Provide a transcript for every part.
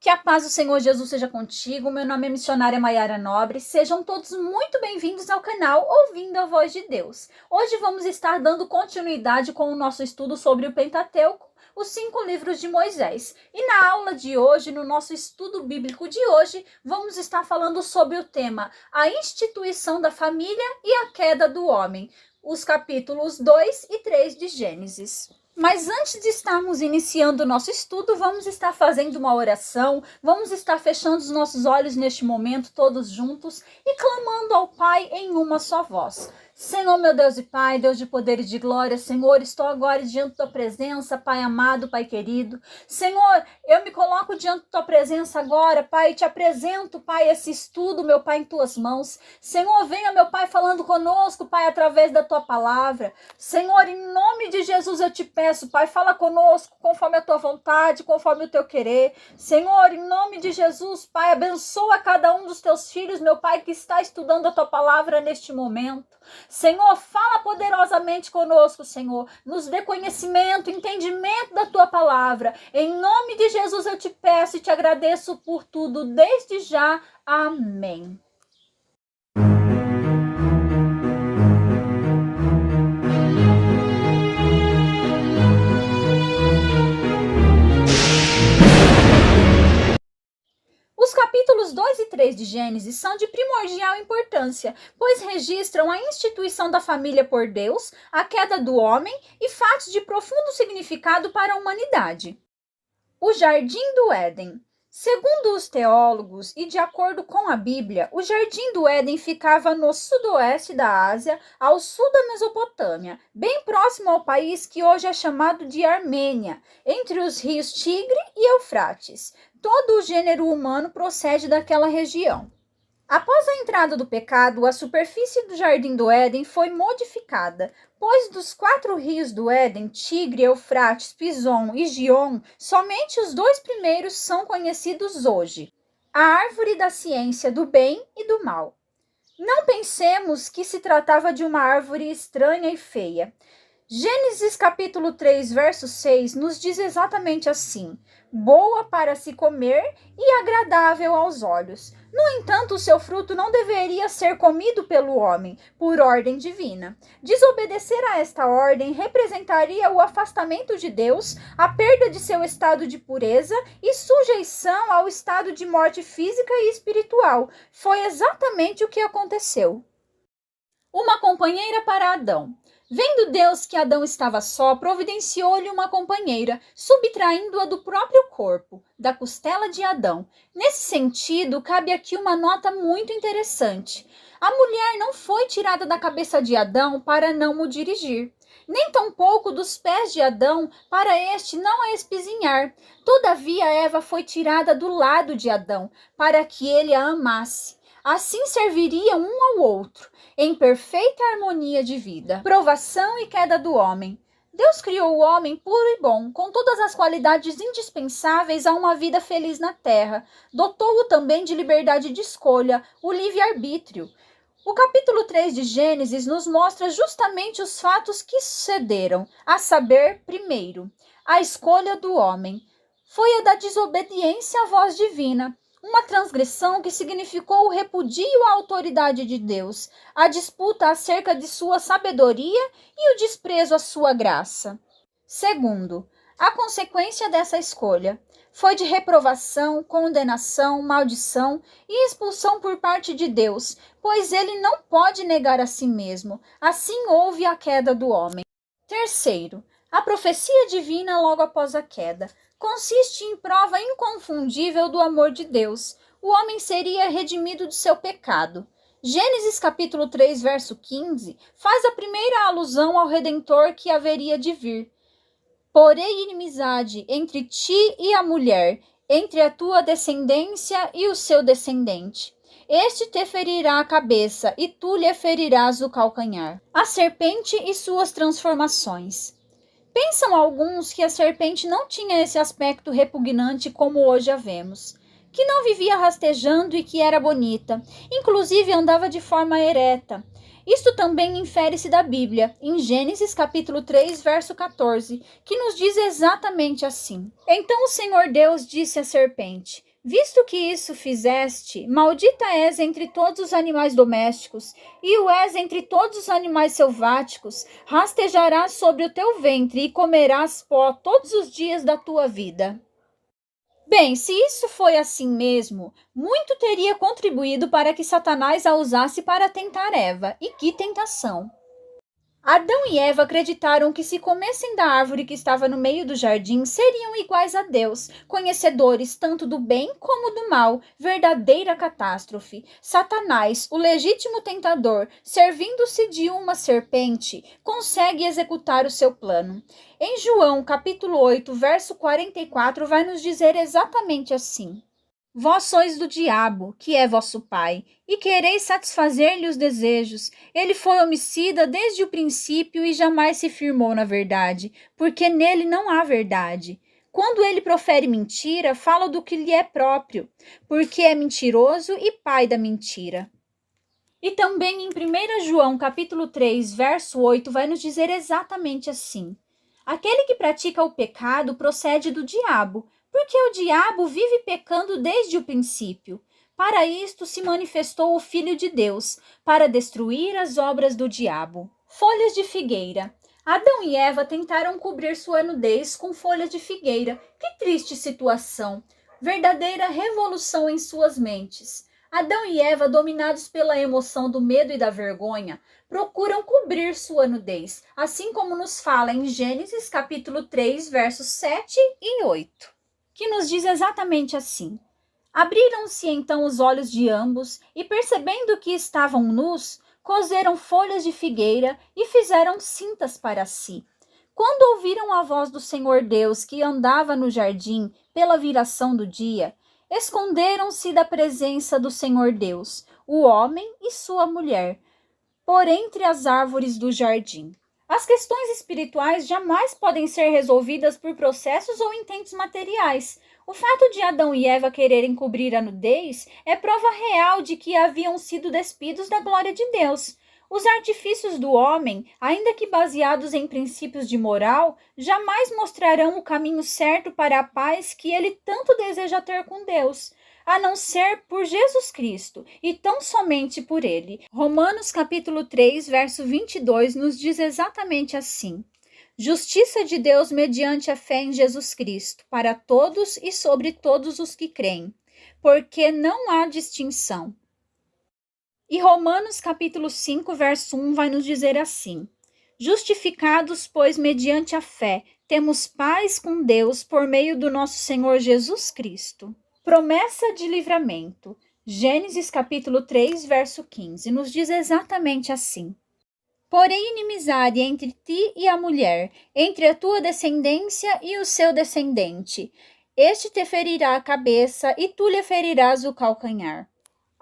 Que a paz do Senhor Jesus seja contigo. Meu nome é missionária Maiara Nobre. Sejam todos muito bem-vindos ao canal Ouvindo a Voz de Deus. Hoje vamos estar dando continuidade com o nosso estudo sobre o Pentateuco, os 5 livros de Moisés. E na aula de hoje, no nosso estudo bíblico de hoje, vamos estar falando sobre o tema a instituição da família e a queda do homem, os capítulos 2 e 3 de Gênesis. Mas antes de estarmos iniciando o nosso estudo, vamos estar fazendo uma oração, vamos estar fechando os nossos olhos neste momento, todos juntos, e clamando ao Pai em uma só voz. Senhor, meu Deus e Pai, Deus de poder e de glória, Senhor, estou agora diante da tua presença, Pai amado, Pai querido. Senhor, eu me coloco diante da tua presença agora, Pai, e te apresento, Pai, esse estudo, meu Pai, em tuas mãos. Senhor, venha, meu Pai, falando conosco, Pai, através da tua palavra. Senhor, em nome de Jesus eu te peço, Pai, fala conosco conforme a tua vontade, conforme o teu querer. Senhor, em nome de Jesus, Pai, abençoa cada um dos teus filhos, meu Pai, que está estudando a tua palavra neste momento. Senhor, fala poderosamente conosco, Senhor. Nos dê conhecimento, entendimento da tua palavra. Em nome de Jesus eu te peço e te agradeço por tudo, desde já. Amém. Os capítulos 2 e 3 de Gênesis são de primordial importância, pois registram a instituição da família por Deus, a queda do homem e fatos de profundo significado para a humanidade. O Jardim do Éden. Segundo os teólogos e de acordo com a Bíblia, o Jardim do Éden ficava no sudoeste da Ásia, ao sul da Mesopotâmia, bem próximo ao país que hoje é chamado de Armênia, entre os rios Tigre e Eufrates. Todo o gênero humano procede daquela região. Após a entrada do pecado, a superfície do Jardim do Éden foi modificada, pois dos 4 rios do Éden, Tigre, Eufrates, Pison e Gion, somente os 2 primeiros são conhecidos hoje: a árvore da ciência do bem e do mal. Não pensemos que se tratava de uma árvore estranha e feia. Gênesis capítulo 3, verso 6 nos diz exatamente assim: boa para se comer e agradável aos olhos. No entanto, o seu fruto não deveria ser comido pelo homem, por ordem divina. Desobedecer a esta ordem representaria o afastamento de Deus, a perda de seu estado de pureza e sujeição ao estado de morte física e espiritual. Foi exatamente o que aconteceu. Uma companheira para Adão. Vendo Deus que Adão estava só, providenciou-lhe uma companheira, subtraindo-a do próprio corpo, da costela de Adão. Nesse sentido, cabe aqui uma nota muito interessante. A mulher não foi tirada da cabeça de Adão para não o dirigir, nem tampouco dos pés de Adão para este não a espizinhar. Todavia, Eva foi tirada do lado de Adão, para que ele a amasse. Assim serviriam um ao outro, em perfeita harmonia de vida. Provação e queda do homem. Deus criou o homem puro e bom, com todas as qualidades indispensáveis a uma vida feliz na terra. Dotou-o também de liberdade de escolha, o livre-arbítrio. O capítulo 3 de Gênesis nos mostra justamente os fatos que sucederam, a saber, primeiro, a escolha do homem. Foi a da desobediência à voz divina. Uma transgressão que significou o repudio à autoridade de Deus, a disputa acerca de sua sabedoria e o desprezo à sua graça. Segundo, a consequência dessa escolha foi de reprovação, condenação, maldição e expulsão por parte de Deus, pois ele não pode negar a si mesmo. Assim houve a queda do homem. Terceiro, a profecia divina logo após a queda consiste em prova inconfundível do amor de Deus. O homem seria redimido do seu pecado. Gênesis capítulo 3, verso 15, faz a primeira alusão ao Redentor que haveria de vir. Porém inimizade entre ti e a mulher, entre a tua descendência e o seu descendente. Este te ferirá a cabeça, e tu lhe ferirás o calcanhar. A serpente e suas transformações. Pensam alguns que a serpente não tinha esse aspecto repugnante como hoje a vemos, que não vivia rastejando e que era bonita, inclusive andava de forma ereta. Isto também infere-se da Bíblia, em Gênesis capítulo 3, verso 14, que nos diz exatamente assim. Então o Senhor Deus disse à serpente: Visto que isso fizeste, maldita és entre todos os animais domésticos, e o és entre todos os animais selváticos, rastejarás sobre o teu ventre e comerás pó todos os dias da tua vida. Bem, se isso foi assim mesmo, muito teria contribuído para que Satanás a usasse para tentar Eva. E que tentação! Adão e Eva acreditaram que se comessem da árvore que estava no meio do jardim, seriam iguais a Deus, conhecedores tanto do bem como do mal, verdadeira catástrofe. Satanás, o legítimo tentador, servindo-se de uma serpente, consegue executar o seu plano. Em João, capítulo 8, verso 44, vai nos dizer exatamente assim: Vós sois do diabo, que é vosso pai, e quereis satisfazer-lhe os desejos. Ele foi homicida desde o princípio e jamais se firmou na verdade, porque nele não há verdade. Quando ele profere mentira, fala do que lhe é próprio, porque é mentiroso e pai da mentira. E também em 1 João, capítulo 3, verso 8, vai nos dizer exatamente assim: Aquele que pratica o pecado procede do diabo, porque o diabo vive pecando desde o princípio. Para isto se manifestou o Filho de Deus, para destruir as obras do diabo. Folhas de figueira. Adão e Eva tentaram cobrir sua nudez com folhas de figueira. Que triste situação! Verdadeira revolução em suas mentes. Adão e Eva, dominados pela emoção do medo e da vergonha, procuram cobrir sua nudez, assim como nos fala em Gênesis capítulo 3, versos 7 e 8. Que nos diz exatamente assim: Abriram-se então os olhos de ambos e, percebendo que estavam nus, coseram folhas de figueira e fizeram cintas para si. Quando ouviram a voz do Senhor Deus que andava no jardim pela viração do dia, esconderam-se da presença do Senhor Deus, o homem e sua mulher, por entre as árvores do jardim. As questões espirituais jamais podem ser resolvidas por processos ou intentos materiais. O fato de Adão e Eva quererem cobrir a nudez é prova real de que haviam sido despidos da glória de Deus. Os artifícios do homem, ainda que baseados em princípios de moral, jamais mostrarão o caminho certo para a paz que ele tanto deseja ter com Deus, a não ser por Jesus Cristo, e tão somente por ele. Romanos capítulo 3, verso 22 nos diz exatamente assim: Justiça de Deus mediante a fé em Jesus Cristo, para todos e sobre todos os que creem, porque não há distinção. E Romanos capítulo 5, verso 1 vai nos dizer assim: Justificados, pois, mediante a fé, temos paz com Deus por meio do nosso Senhor Jesus Cristo. Promessa de livramento. Gênesis capítulo 3, verso 15, nos diz exatamente assim: Porém inimizade entre ti e a mulher, entre a tua descendência e o seu descendente. Este te ferirá a cabeça e tu lhe ferirás o calcanhar.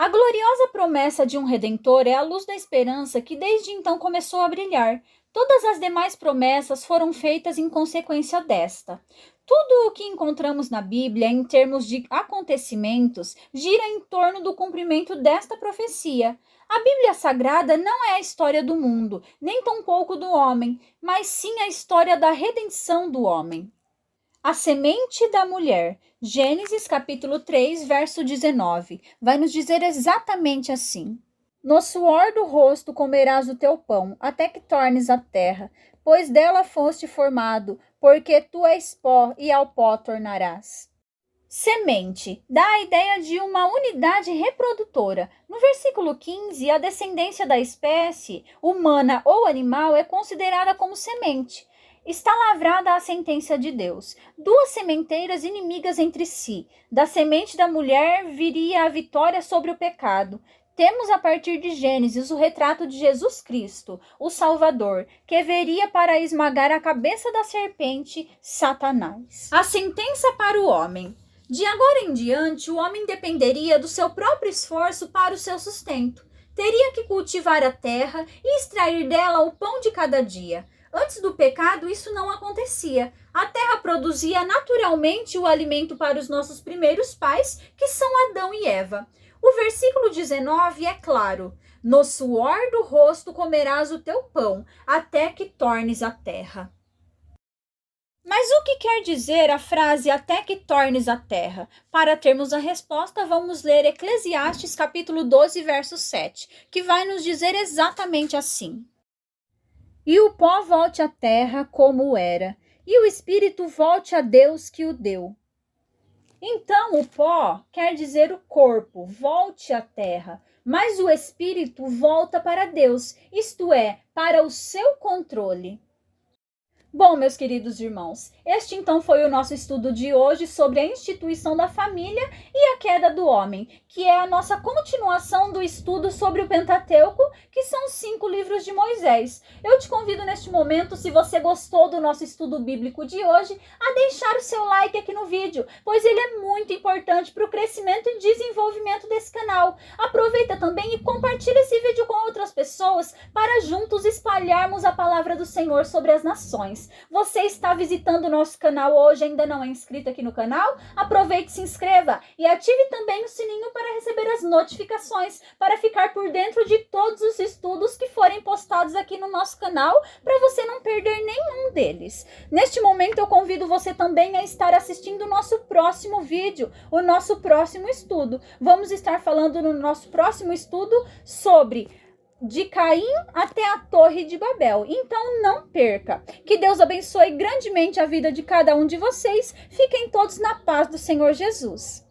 A gloriosa promessa de um Redentor é a luz da esperança que desde então começou a brilhar. Todas as demais promessas foram feitas em consequência desta. Tudo o que encontramos na Bíblia em termos de acontecimentos gira em torno do cumprimento desta profecia. A Bíblia Sagrada não é a história do mundo, nem tampouco do homem, mas sim a história da redenção do homem. A semente da mulher. Gênesis capítulo 3, verso 19, vai nos dizer exatamente assim: No suor do rosto comerás o teu pão, até que tornes a terra, pois dela foste formado, porque tu és pó e ao pó tornarás. Semente dá a ideia de uma unidade reprodutora. No versículo 15, a descendência da espécie, humana ou animal, é considerada como semente. Está lavrada a sentença de Deus. Duas sementeiras inimigas entre si. Da semente da mulher viria a vitória sobre o pecado. Temos a partir de Gênesis o retrato de Jesus Cristo, o Salvador, que viria para esmagar a cabeça da serpente, Satanás. A sentença para o homem. De agora em diante, o homem dependeria do seu próprio esforço para o seu sustento. Teria que cultivar a terra e extrair dela o pão de cada dia. Antes do pecado, isso não acontecia. A terra produzia naturalmente o alimento para os nossos primeiros pais, que são Adão e Eva. O versículo 19 é claro: No suor do rosto comerás o teu pão, até que tornes a terra. Mas o que quer dizer a frase até que tornes a terra? Para termos a resposta, vamos ler Eclesiastes capítulo 12, verso 7, que vai nos dizer exatamente assim: E o pó volte à terra como era, e o espírito volte a Deus que o deu. Então, o pó quer dizer o corpo, volte à terra, mas o espírito volta para Deus, isto é, para o seu controle. Bom, meus queridos irmãos, este então foi o nosso estudo de hoje sobre a instituição da família e a queda do homem, que é a nossa continuação do estudo sobre o Pentateuco, que são os 5 livros de Moisés. Eu te convido neste momento, se você gostou do nosso estudo bíblico de hoje, a deixar o seu like aqui no vídeo, pois ele é muito importante para o crescimento e desenvolvimento desse canal. Aproveita também e compartilha esse vídeo com outras pessoas para juntos espalharmos a palavra do Senhor sobre as nações. Você está visitando o nosso canal hoje e ainda não é inscrito aqui no canal? Aproveite e se inscreva e ative também o sininho para receber as notificações, para ficar por dentro de todos os estudos que forem postados aqui no nosso canal, para você não perder nenhum deles. Neste momento eu convido você também a estar assistindo o nosso próximo vídeo, o nosso próximo estudo. Vamos estar falando no nosso próximo estudo sobre de Caim até a Torre de Babel. Então não perca. Que Deus abençoe grandemente a vida de cada um de vocês. Fiquem todos na paz do Senhor Jesus.